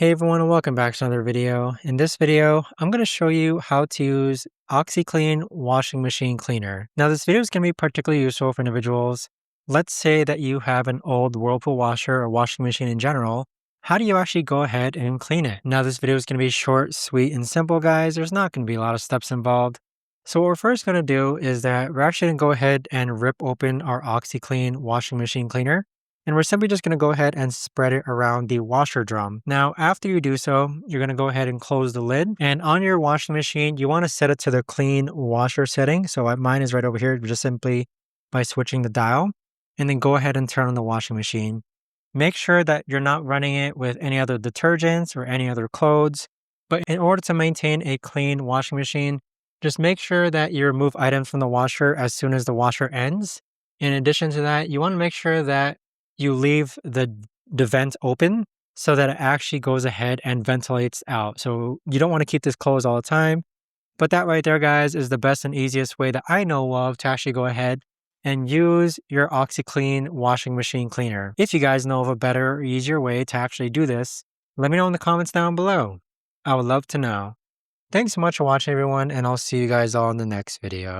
Hey everyone, and welcome back to another video. In this video, I'm going to show you how to use OxiClean Washing Machine Cleaner. Now, this video is going to be particularly useful for individuals. Let's say that you have an old Whirlpool washer or washing machine in general. How do you actually go ahead and clean it? Now, this video is going to be short, sweet, and simple, guys. There's not going to be a lot of steps involved. So what we're first going to do is that we're actually going to go ahead and rip open our OxiClean Washing Machine Cleaner. And we're simply just going to go ahead and spread it around the washer drum. Now, after you do so, you're going to go ahead and close the lid. And on your washing machine, you want to set it to the clean washer setting. So mine is right over here, just simply by switching the dial. And then go ahead and turn on the washing machine. Make sure that you're not running it with any other detergents or any other clothes. But in order to maintain a clean washing machine, just make sure that you remove items from the washer as soon as the washer ends. In addition to that, you want to make sure that you leave the vent open so that it actually goes ahead and ventilates out. So you don't want to keep this closed all the time. But that right there, guys, is the best and easiest way that I know of to actually go ahead and use your OxiClean washing machine cleaner. If you guys know of a better or easier way to actually do this, let me know in the comments down below. I would love to know. Thanks so much for watching, everyone, and I'll see you guys all in the next video.